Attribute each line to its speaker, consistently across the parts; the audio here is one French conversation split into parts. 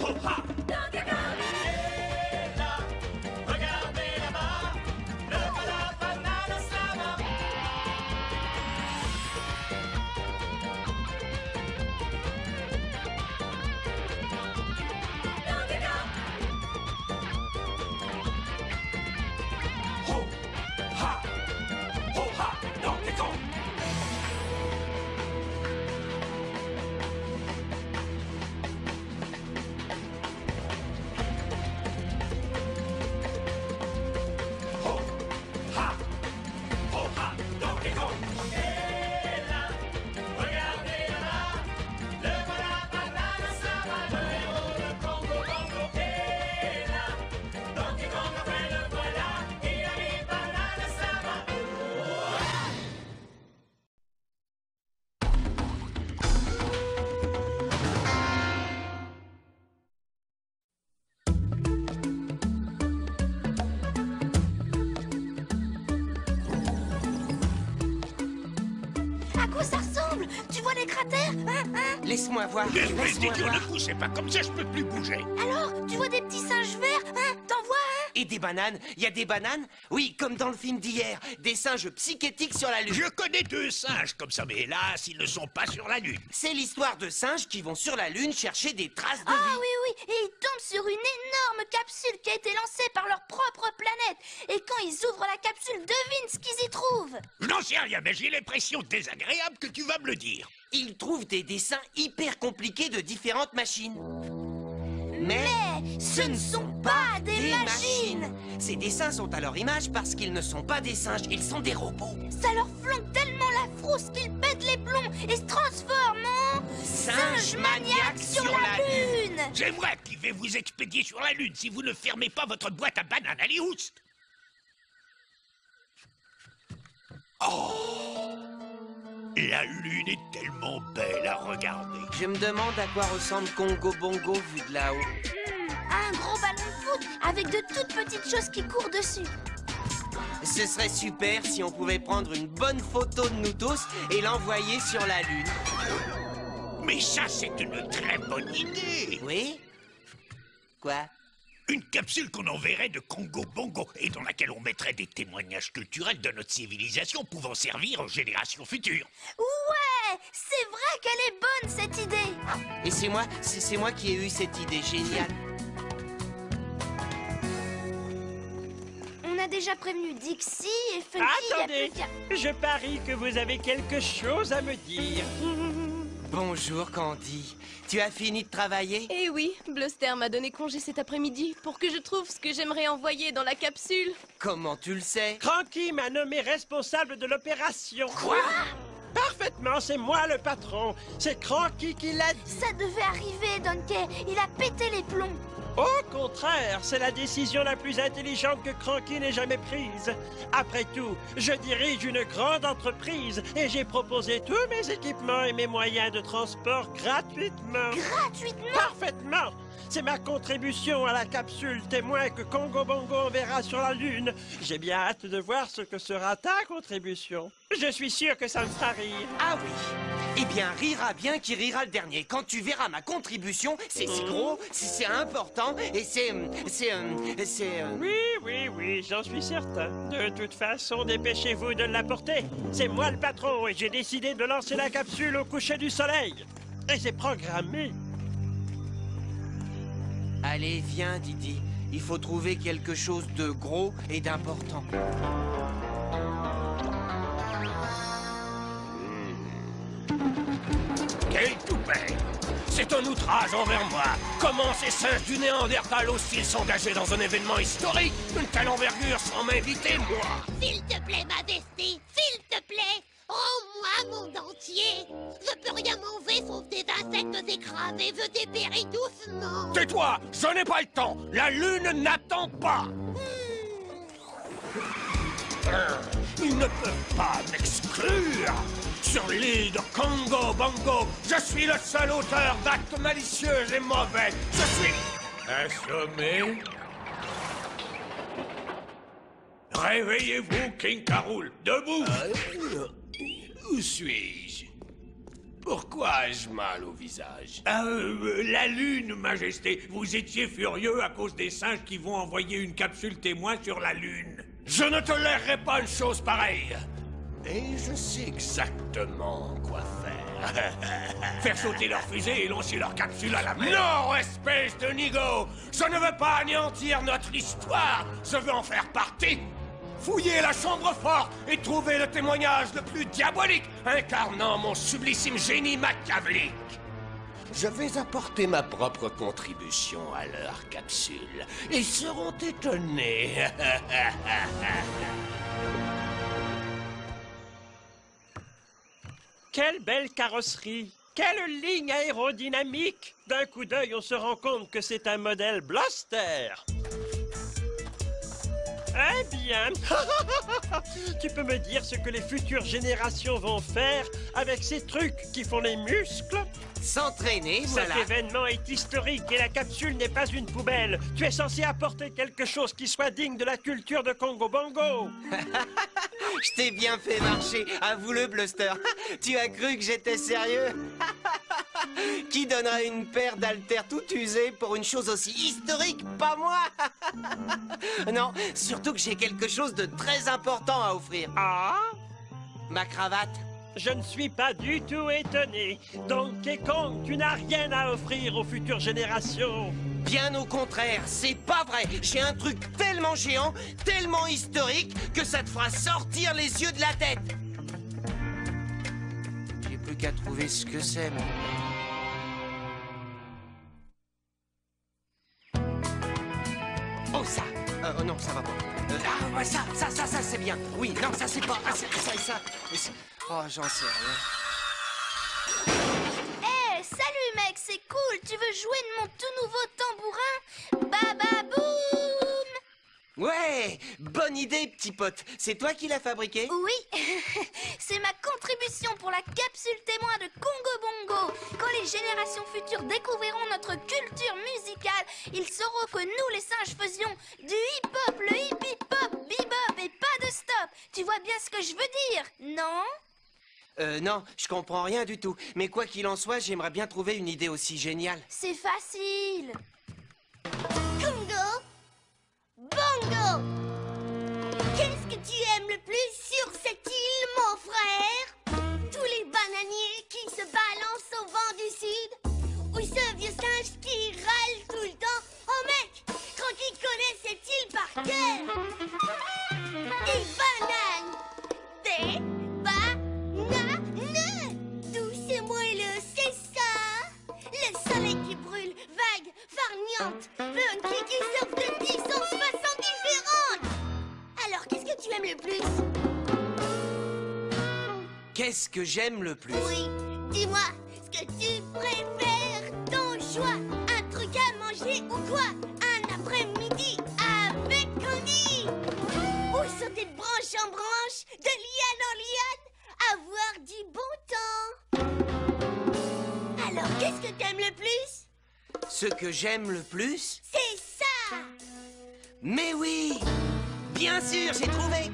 Speaker 1: ha.
Speaker 2: Donkey Kong.
Speaker 1: Et là, regardez là-bas, le voilà Banana Slammer.
Speaker 2: Donkey Kong.
Speaker 1: Ho, ha, Donkey Kong. Ho, ha, Donkey Kong. Et là, regardez là-bas, le voilà Banana Slammer, le héros de Congo Bongo. Et là, Donkey Kong, enfin le voilà, il a mis Banana Slammer.
Speaker 3: À quoi ça ressemble? Tu vois les cratères?
Speaker 4: Laisse-moi voir. Laisse-moi
Speaker 5: Idiot, ne
Speaker 4: voir.
Speaker 5: poussez pas comme ça, je peux plus bouger.
Speaker 3: Alors, tu vois des petits singes verts? T'en vois un?
Speaker 4: Et des bananes. Il y a des bananes? Oui, comme dans le film d'hier. Des singes psychétiques sur la Lune.
Speaker 5: Je connais 2 singes comme ça, mais hélas, ils ne sont pas sur la Lune.
Speaker 4: C'est l'histoire de singes qui vont sur la Lune chercher des traces de
Speaker 3: Ah
Speaker 4: vie.
Speaker 3: oui, oui, et ils tombent sur une énorme capsule qui a été lancée par leur propre planète. Et quand ils ouvrent la capsule, devine ce qu'ils y trouvent.
Speaker 5: Je n'en sais rien, mais j'ai l'impression désagréable que tu vas me le dire.
Speaker 4: Ils trouvent des dessins hyper compliqués de différentes machines. Mais
Speaker 3: ce ne sont pas des machines.
Speaker 4: Ces dessins sont à leur image parce qu'ils ne sont pas des singes, ils sont des robots.
Speaker 3: Ça leur flanque tellement la frousse qu'ils pètent les plombs et se transforment en...
Speaker 4: Singe maniaque sur la
Speaker 3: Lune.
Speaker 5: C'est moi qui vais vous expédier sur la Lune si vous ne fermez pas votre boîte à bananes. Allez, oust! Oh! La Lune est tellement belle à regarder.
Speaker 4: Je me demande à quoi ressemble Congo Bongo vu de là-haut.
Speaker 3: Un gros ballon de foot avec de toutes petites choses qui courent dessus.
Speaker 4: Ce serait super si on pouvait prendre une bonne photo de nous tous et l'envoyer sur la Lune.
Speaker 5: Mais ça, c'est une très bonne idée.
Speaker 4: Oui? Quoi?
Speaker 5: Une capsule qu'on enverrait de Congo Bongo et dans laquelle on mettrait des témoignages culturels de notre civilisation pouvant servir aux générations futures.
Speaker 3: Ouais, c'est vrai qu'elle est bonne cette idée.
Speaker 4: Et c'est moi qui ai eu cette idée géniale.
Speaker 3: On a déjà prévenu Dixie et Funky.
Speaker 6: Attendez, je parie que vous avez quelque chose à me dire.
Speaker 4: Bonjour Candy. Tu as fini de travailler?
Speaker 7: Eh oui, Bluster m'a donné congé cet après-midi pour que je trouve ce que j'aimerais envoyer dans la capsule.
Speaker 4: Comment tu le sais?
Speaker 6: Cranky m'a nommé responsable de l'opération.
Speaker 4: Quoi?
Speaker 6: Parfaitement, c'est moi le patron. C'est Cranky qui l'a dit.
Speaker 3: Ça devait arriver, Donkey. Il a pété les plombs.
Speaker 6: Au contraire, c'est la décision la plus intelligente que Cranky n'ait jamais prise. Après tout, je dirige une grande entreprise et j'ai proposé tous mes équipements et mes moyens de transport gratuitement.
Speaker 3: Gratuitement?
Speaker 6: Parfaitement! C'est ma contribution à la capsule témoin que Congo Bongo enverra sur la Lune. J'ai bien hâte de voir ce que sera ta contribution. Je suis sûr que ça me fera rire.
Speaker 4: Ah oui. Eh bien, rira bien qui rira le dernier. Quand tu verras ma contribution, c'est si gros, c'est important et c'est...
Speaker 6: Oui, j'en suis certain. De toute façon, dépêchez-vous de l'apporter. C'est moi le patron et j'ai décidé de lancer la capsule au coucher du soleil. Et c'est programmé.
Speaker 4: Allez, viens, Didi. Il faut trouver quelque chose de gros et d'important.
Speaker 1: Quel toupet! C'est un outrage envers moi! Comment ces singes du Néandertal osent-ils s'engager dans un événement historique d'une telle envergure sans m'inviter, moi?
Speaker 8: S'il te plaît, ma bestie, s'il te plaît, rends-moi mon dentier. Je peux rien manger sauf des insectes écrasés, je dépéris doucement.
Speaker 1: Tais-toi! Je n'ai pas le temps! La Lune n'attend pas! Ils ne peuvent pas m'exclure! Sur l'île de Congo Bongo, je suis le seul auteur d'actes malicieux et mauvais! Je suis... assommé? Réveillez-vous, King K. Rool! Debout! Où suis-je? Pourquoi ai-je mal au visage?
Speaker 5: La Lune, Majesté. Vous étiez furieux à cause des singes qui vont envoyer une capsule témoin sur la Lune.
Speaker 1: Je ne tolérerai pas une chose pareille. Et je sais exactement quoi faire.
Speaker 5: Faire sauter leur fusée et lancer leur capsule à la mer.
Speaker 1: Non, espèce de nigo! Je ne veux pas anéantir notre histoire. Je veux en faire partie. Fouiller la chambre forte et trouver le témoignage le plus diabolique incarnant mon sublissime génie machiavélique. Je vais apporter ma propre contribution à leur capsule. Ils seront étonnés.
Speaker 6: Quelle belle carrosserie! Quelle ligne aérodynamique! D'un coup d'œil, on se rend compte que c'est un modèle Blaster. Eh bien, tu peux me dire ce que les futures générations vont faire avec ces trucs qui font les muscles?
Speaker 4: S'entraîner, voilà.
Speaker 6: Cet événement est historique et la capsule n'est pas une poubelle. Tu es censé apporter quelque chose qui soit digne de la culture de Congo Bongo.
Speaker 4: Je t'ai bien fait marcher, avoue-le, Bluster. Tu as cru que j'étais sérieux? Qui donnerait une paire d'haltères tout usées pour une chose aussi historique? Pas moi. Non, surtout que j'ai quelque chose de très important à offrir.
Speaker 6: Ah?
Speaker 4: Ma cravate.
Speaker 6: Je ne suis pas du tout étonné. Donkey Kong, tu n'as rien à offrir aux futures générations.
Speaker 4: Bien au contraire, c'est pas vrai. J'ai un truc tellement géant, tellement historique, que ça te fera sortir les yeux de la tête. J'ai plus qu'à trouver ce que c'est, moi. Oh, ça. Oh non, ça va pas. Ah, ouais, ça, c'est bien. Oui, non, ça, c'est pas... Ah, ça. Oh, j'en sais rien.
Speaker 3: Hé, salut mec, c'est cool. Tu veux jouer de mon tout nouveau tambourin? Bababoum!
Speaker 4: Ouais, bonne idée, petit pote. C'est toi qui l'as fabriqué?
Speaker 3: Oui, c'est ma contribution pour la capsule témoin de Congo Bongo. Quand les générations futures découvriront notre culture musicale, ils sauront que nous, les singes, faisions du hip-hop, le hip-hop, bebop et pas de stop. Tu vois bien ce que je veux dire, non?
Speaker 4: Non, je comprends rien du tout. Mais quoi qu'il en soit, j'aimerais bien trouver une idée aussi géniale.
Speaker 3: C'est facile.
Speaker 8: Congo Bongo! Qu'est-ce que tu aimes le plus sur cette île, mon frère? Tous les bananiers qui se balancent au vent du sud? Ou ce vieux singe qui râle tout le temps? Oh mec, quand il connaît cette île par cœur! Des bananes! Des bananes! Douce et moelleux, c'est ça! Le soleil qui brûle, vague, farniente, funky qui s'offre de 10 façons différentes! Alors, qu'est-ce que tu aimes le plus?
Speaker 4: Qu'est-ce que j'aime le plus?
Speaker 8: Oui, dis-moi ce que tu préfères, ton choix. Un truc à manger ou quoi? Un après-midi avec Candy? Ou sauter de branche en branche, de liane en liane, avoir du bon temps? Alors, qu'est-ce que t'aimes le plus?
Speaker 4: Ce que j'aime le plus?
Speaker 8: C'est ça!
Speaker 4: Mais oui! Bien sûr, j'ai trouvé!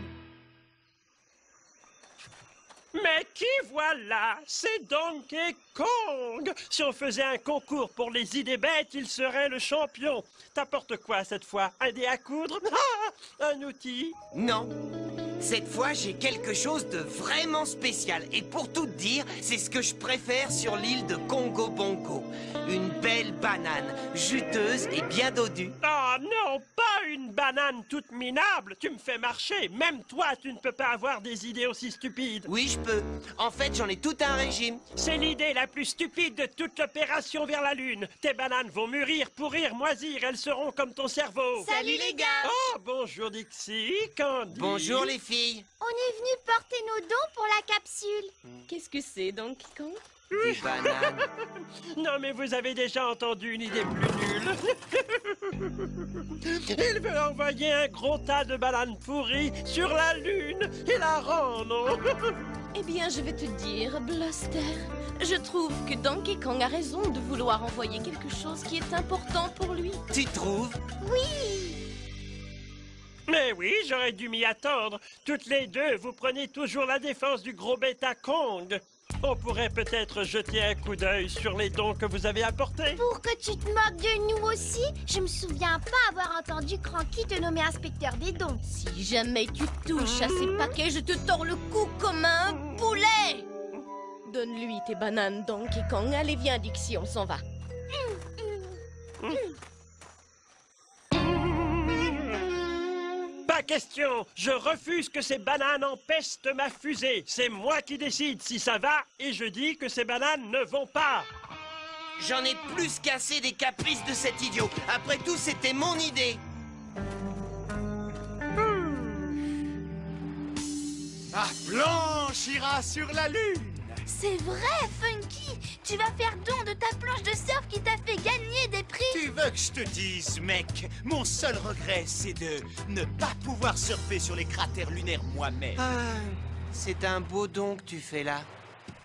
Speaker 6: Mais qui voilà? C'est Donkey Kong! Si on faisait un concours pour les idées bêtes, il serait le champion. T'apportes quoi cette fois? Un dé à coudre? Ah, un outil?
Speaker 4: Non. Cette fois, j'ai quelque chose de vraiment spécial. Et pour tout te dire, c'est ce que je préfère sur l'île de Congo Bongo. Une belle banane, juteuse et bien dodue.
Speaker 6: Oh non, pas une banane toute minable! Tu me fais marcher! Même toi, tu ne peux pas avoir des idées aussi stupides!
Speaker 4: Oui, je peux. En fait, j'en ai tout un régime.
Speaker 6: C'est l'idée la plus stupide de toute l'opération vers la Lune. Tes bananes vont mûrir, pourrir, moisir, elles seront comme ton cerveau.
Speaker 7: Salut les gars!
Speaker 6: Oh, bonjour Dixie, Candy.
Speaker 4: Bonjour les filles.
Speaker 8: On est venu porter nos dons pour la capsule.
Speaker 7: Qu'est-ce que c'est, Donkey Kong?
Speaker 4: Des bananes.
Speaker 6: Non, mais vous avez déjà entendu une idée plus nulle. Il veut envoyer un gros tas de bananes pourries sur la Lune et la rendre.
Speaker 7: Eh bien, je vais te dire, Blaster, je trouve que Donkey Kong a raison de vouloir envoyer quelque chose qui est important pour lui.
Speaker 4: Tu trouves?
Speaker 6: Mais oui, j'aurais dû m'y attendre. Toutes les deux, vous prenez toujours la défense du gros bêta Kong. On pourrait peut-être jeter un coup d'œil sur les dons que vous avez apportés.
Speaker 8: Pour que tu te moques de nous aussi, je me souviens pas avoir entendu Cranky te nommer inspecteur des dons.
Speaker 7: Si jamais tu touches à ces paquets, je te tords le cou comme un poulet. Donne-lui tes bananes, Donkey Kong. Allez, viens, Dixie, on s'en va.
Speaker 6: Pas question. Je refuse que ces bananes empestent ma fusée. C'est moi qui décide si ça va et je dis que ces bananes ne vont pas.
Speaker 4: J'en ai plus qu'assez des caprices de cet idiot. Après tout, c'était mon idée.
Speaker 1: Ah, Blanche ira sur la lune.
Speaker 3: C'est vrai, Funky. Tu vas faire don de ta planche de surf qui t'a fait gagner des prix.
Speaker 1: Tu veux que je te dise, mec, mon seul regret, c'est de ne pas pouvoir surfer sur les cratères lunaires moi-même.
Speaker 4: Ah, c'est un beau don que tu fais là.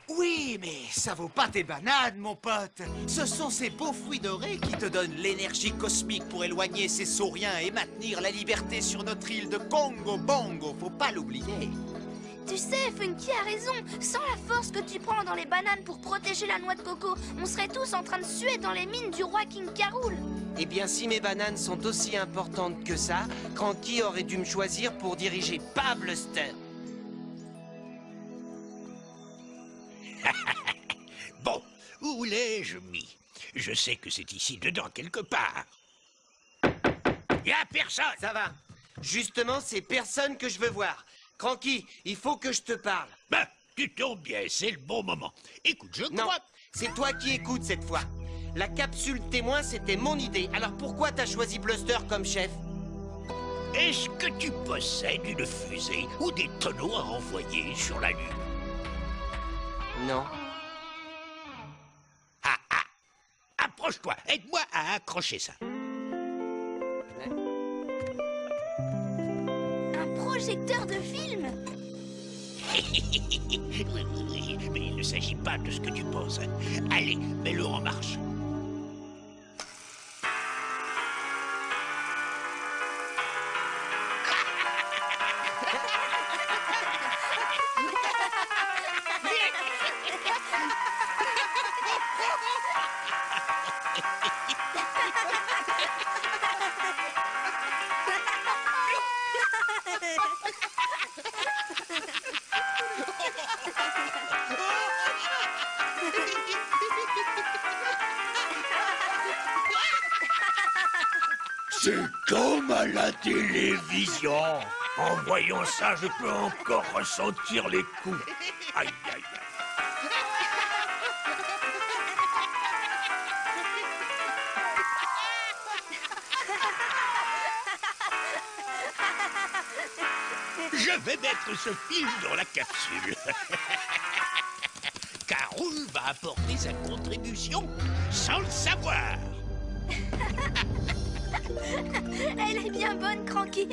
Speaker 1: Oui, mais ça vaut pas tes bananes, mon pote. Ce sont ces beaux fruits dorés qui te donnent l'énergie cosmique pour éloigner ces sauriens et maintenir la liberté sur notre île de Congo Bongo. Faut pas l'oublier.
Speaker 3: Tu sais, Funky a raison. Sans la force que tu prends dans les bananes pour protéger la noix de coco, on serait tous en train de suer dans les mines du roi King K. Rool.
Speaker 4: Eh bien, si mes bananes sont aussi importantes que ça, Cranky aurait dû me choisir pour diriger, pas Bluster.
Speaker 5: Bon, où l'ai-je mis? Je sais que c'est ici dedans quelque part. Y a personne.
Speaker 4: Ça va. Justement, c'est personne que je veux voir. Cranky, il faut que je te parle.
Speaker 5: Ben, tu tombes bien, c'est le bon moment. Écoute, je
Speaker 4: Non,
Speaker 5: crois...
Speaker 4: c'est toi qui écoutes cette fois. La capsule témoin, c'était mon idée. Alors pourquoi t'as choisi Bluster comme chef?
Speaker 5: Est-ce que tu possèdes une fusée ou des tonneaux à envoyer sur la Lune?
Speaker 4: Non.
Speaker 5: Approche-toi, aide-moi à accrocher ça.
Speaker 3: Un projecteur de film.
Speaker 5: Oui, mais il ne s'agit pas de ce que tu penses. Allez, mets-le en marche. C'est comme à la télévision. En voyant ça, je peux encore ressentir les coups. Aïe, aïe, aïe. Je vais mettre ce film dans la capsule. Car Rool va apporter sa contribution sans le savoir.
Speaker 3: Elle est bien bonne, Cranky.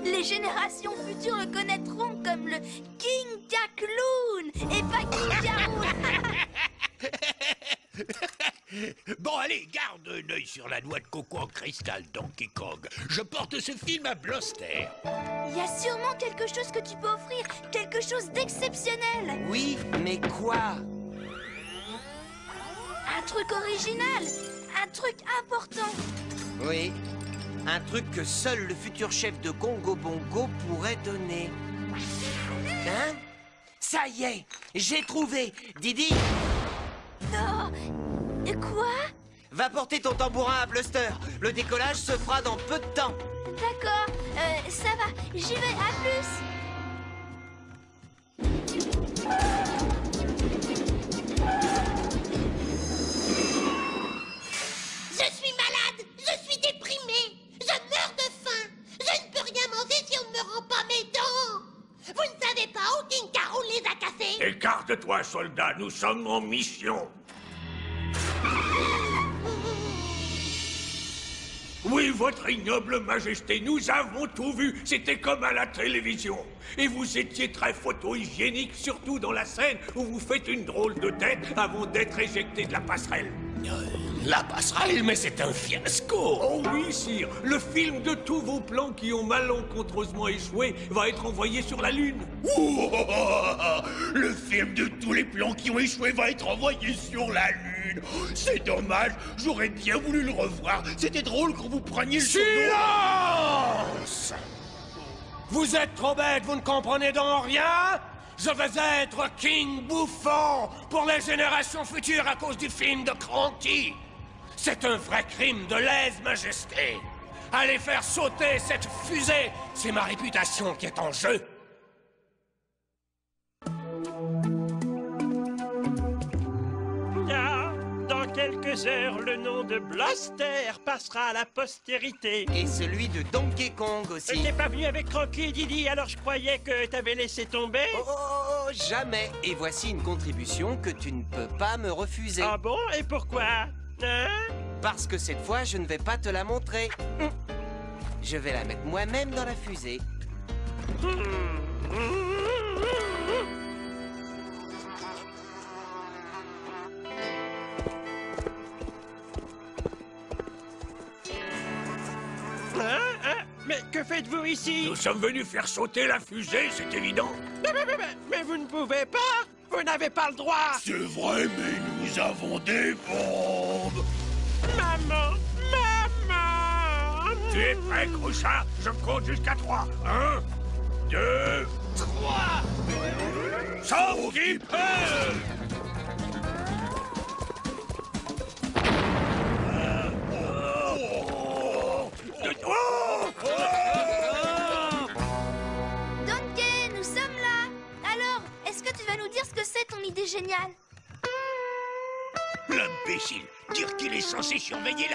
Speaker 3: Les générations futures le connaîtront comme le King Kaloon et pas King K. Rool.
Speaker 5: Bon, allez, garde un œil sur la noix de coco en cristal, Donkey Kong. Je porte ce film à Bluster.
Speaker 3: Il y a sûrement quelque chose que tu peux offrir, quelque chose d'exceptionnel.
Speaker 4: Oui, mais quoi?
Speaker 3: Un truc original, un truc important.
Speaker 4: Oui, un truc que seul le futur chef de Congo Bongo pourrait donner. Hein? Ça y est, j'ai trouvé. Didi,
Speaker 3: Oh, quoi?
Speaker 4: va porter ton tambourin à Bluster. Le décollage se fera dans peu de temps.
Speaker 3: D'accord, ça va, j'y vais, à plus.
Speaker 8: Je suis malade, je suis déprimée, je meurs de faim. Je ne peux rien manger si on ne me rend pas mes dents. Vous ne savez pas où King K. Rool les a cassés?
Speaker 5: Écarte-toi, soldat, nous sommes en mission. Oui, votre ignoble majesté, nous avons tout vu. C'était comme à la télévision. Et vous étiez très photo-hygiénique, surtout dans la scène où vous faites une drôle de tête avant d'être éjecté de la passerelle. La passerelle, mais c'est un fiasco.
Speaker 2: Oh oui, sire, le film de tous vos plans qui ont malencontreusement échoué va être envoyé sur la Lune.
Speaker 5: Ouh, le film de tous les plans qui ont échoué va être envoyé sur la Lune. C'est dommage, j'aurais bien voulu le revoir. C'était drôle quand vous preniez le
Speaker 2: Silence! Vous êtes trop bête, vous ne comprenez donc rien? Je vais être King Bouffon pour les générations futures à cause du film de Cranky. C'est un vrai crime de lèse-majesté. Allez faire sauter cette fusée, c'est ma réputation qui est en jeu.
Speaker 6: Ah, dans quelques heures, le nom de Blaster passera à la postérité.
Speaker 4: Et celui de Donkey Kong aussi.
Speaker 6: T'es pas venu avec Cranky et Didi, alors je croyais que t'avais laissé tomber.
Speaker 4: Oh, jamais. Et voici une contribution que tu ne peux pas me refuser.
Speaker 6: Ah bon? Et pourquoi? Hein?
Speaker 4: Parce que cette fois, je ne vais pas te la montrer. Je vais la mettre moi-même dans la fusée.
Speaker 6: Mais que faites-vous ici?
Speaker 5: Nous sommes venus faire sauter la fusée, c'est évident.
Speaker 6: Mais vous ne pouvez pas! Vous n'avez pas le droit!
Speaker 5: C'est vrai, mais nous avons des bombes.
Speaker 6: Maman! Maman!
Speaker 5: Tu es prêt, Crouchat? Je compte jusqu'à 3. 1, 2, 3. Sauf qui peut!
Speaker 3: Donkey, nous sommes là. Alors, est-ce que tu vas nous dire ce que c'est ton idée géniale?
Speaker 5: L'imbécile! Dire qu'il est censé surveiller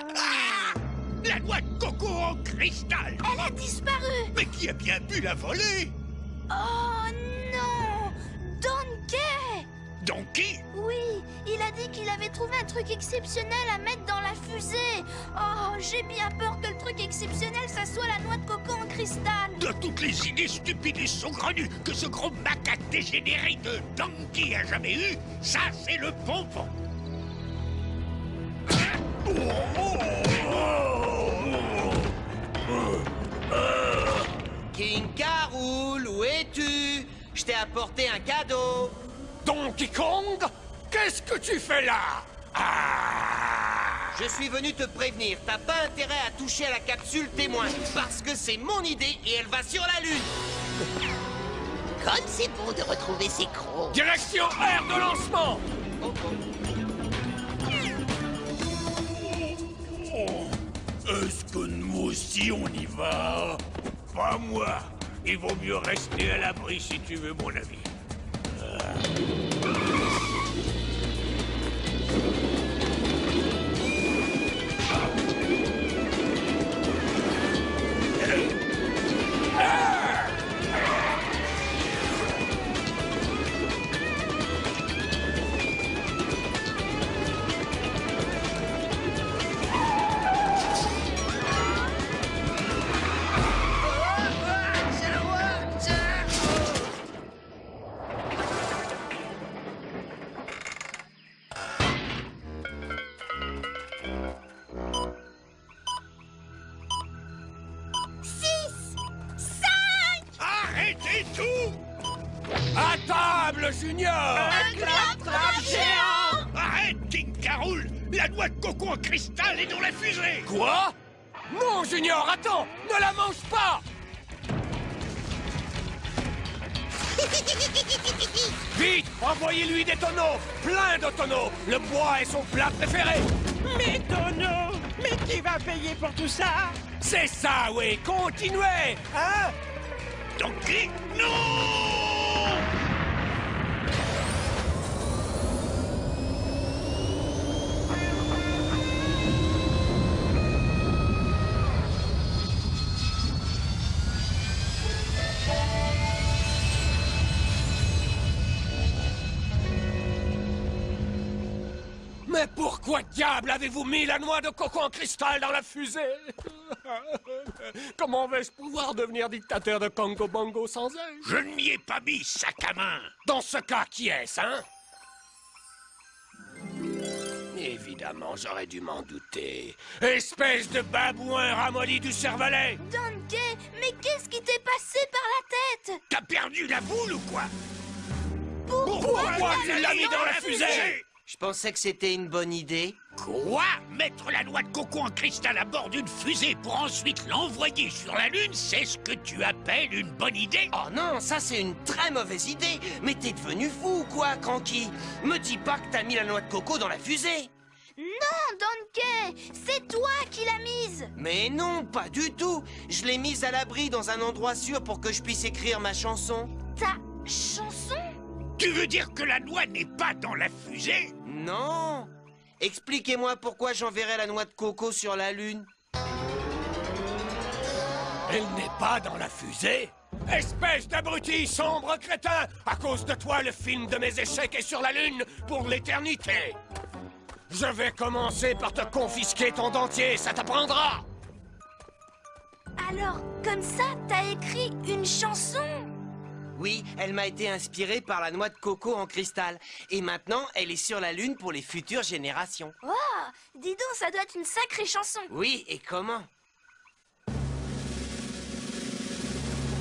Speaker 5: la noix de coco en cristal!
Speaker 3: Elle a disparu.
Speaker 5: Mais qui a bien pu la voler?
Speaker 3: Oh non, Donkey!
Speaker 5: Donkey?
Speaker 3: Oui, il a dit qu'il avait trouvé un truc exceptionnel à mettre dans la fusée. Oh, j'ai bien peur que le truc exceptionnel, ça soit la noix de coco en cristal.
Speaker 5: De toutes les idées stupides et saugrenues que ce gros macaque dégénéré de Donkey a jamais eu, ça c'est le pompon.
Speaker 4: King Caroul, où es-tu? Je t'ai apporté un cadeau.
Speaker 2: Donkey Kong? Qu'est-ce que tu fais là?
Speaker 4: Je suis venu te prévenir, t'as pas intérêt à toucher à la capsule témoin, parce que c'est mon idée et elle va sur la Lune.
Speaker 8: Comme c'est bon de retrouver ces crocs.
Speaker 2: Direction aire de lancement!
Speaker 5: Est-ce que nous aussi on y va? Pas moi. Il vaut mieux rester à l'abri si tu veux mon avis. Arrêtez tout!
Speaker 2: À table, Junior!
Speaker 8: Un claptrap géant!
Speaker 5: Arrête, King Caroul! La noix de coco en cristal est dans la fusée!
Speaker 2: Quoi? Non, Junior, attends! Ne la mange pas! Vite, envoyez-lui des tonneaux! Plein de tonneaux! Le bois est son plat préféré!
Speaker 6: Mais tonneaux! Mais qui va payer pour tout ça?
Speaker 2: C'est ça, oui! Continuez! Hein?
Speaker 5: Donkey, non!
Speaker 2: Mais pourquoi diable avez-vous mis la noix de coco en cristal dans la fusée? Comment vais-je pouvoir devenir dictateur de Congo Bongo sans elle?
Speaker 5: Je ne m'y ai pas mis, sac à main!
Speaker 2: Dans ce cas, qui est-ce, hein? Évidemment, j'aurais dû m'en douter. Espèce de babouin ramolli du cervelet!
Speaker 3: Donkey, mais qu'est-ce qui t'est passé par la tête?
Speaker 5: T'as perdu la boule ou quoi?
Speaker 2: Pourquoi tu l'as mis dans la fusée?
Speaker 4: Je pensais que c'était une bonne idée.
Speaker 5: Quoi? Mettre la noix de coco en cristal à bord d'une fusée pour ensuite l'envoyer sur la Lune, c'est ce que tu appelles une bonne idée?
Speaker 4: Oh non, ça c'est une très mauvaise idée. Mais t'es devenu fou ou quoi, Cranky? Me dis pas que t'as mis la noix de coco dans la fusée.
Speaker 3: Non, Donkey, c'est toi qui l'as mise.
Speaker 4: Mais non, pas du tout. Je l'ai mise à l'abri dans un endroit sûr pour que je puisse écrire ma chanson.
Speaker 3: Ta chanson?
Speaker 5: Tu veux dire que la noix n'est pas dans la fusée?
Speaker 4: Non. Expliquez-moi pourquoi j'enverrai la noix de coco sur la Lune.
Speaker 2: Elle n'est pas dans la fusée? Espèce d'abruti sombre crétin! À cause de toi, le film de mes échecs est sur la Lune pour l'éternité! Je vais commencer par te confisquer ton dentier, ça t'apprendra!
Speaker 3: Alors, comme ça, t'as écrit une chanson?
Speaker 4: Oui, elle m'a été inspirée par la noix de coco en cristal. Et maintenant, elle est sur la Lune pour les futures générations.
Speaker 3: Oh, dis donc, ça doit être une sacrée chanson.
Speaker 4: Oui, et comment?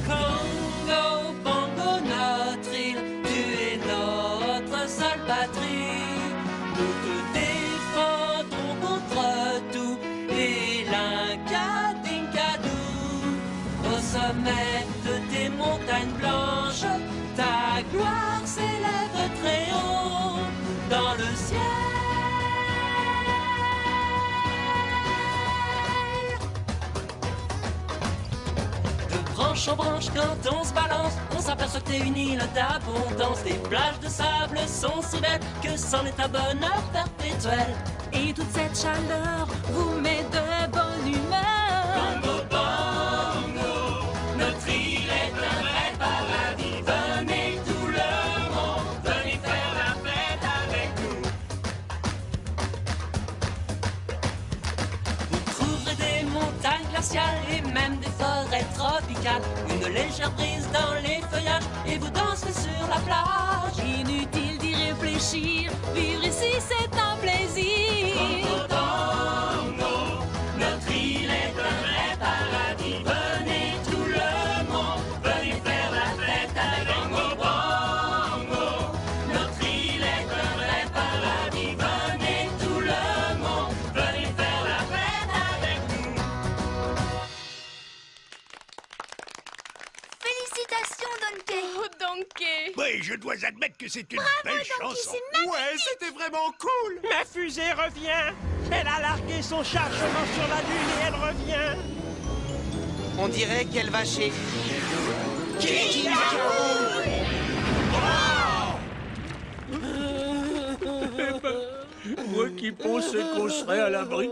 Speaker 9: Congo, Bongo, notre île, tu es notre seule patrie. Nous te défendrons contre tout, et l'Incadincadou. Au sommet de tes montagnes blanches, ta gloire s'élève très haut dans le ciel. De branche en branche, quand on se balance, on s'aperçoit que t'es une île d'abondance. Les plages de sable sont si belles que c'en est un bonheur perpétuel.
Speaker 10: Et toute cette chaleur vous met de bonne humeur.
Speaker 9: Bongo, bongo, notre île est un vrai paradis. Venez tout le monde, venez faire la fête avec nous. Vous trouverez des montagnes glaciales et même des forêts tropicales. Une légère brise dans les feuillages et vous danserez sur la plage.
Speaker 10: Inutile d'y réfléchir, vivre ici c'est un plaisir.
Speaker 9: Bongo, bongo, notre île est un vrai paradis. Venez tout le monde, venez faire la fête avec Bongo, bongo, notre île est un vrai paradis. Venez tout le monde, venez faire la fête avec nous.
Speaker 3: Félicitations, Donkey.
Speaker 7: Oh, Donkey!
Speaker 5: Oui, je dois admettre que c'est une belle chanson.
Speaker 2: Ouais, c'était vraiment cool!
Speaker 6: Ma fusée revient. Elle a largué son chargement sur la Lune et elle revient.
Speaker 4: On dirait qu'elle va chez...
Speaker 5: Moi qui pensais qu'on serait à l'abri.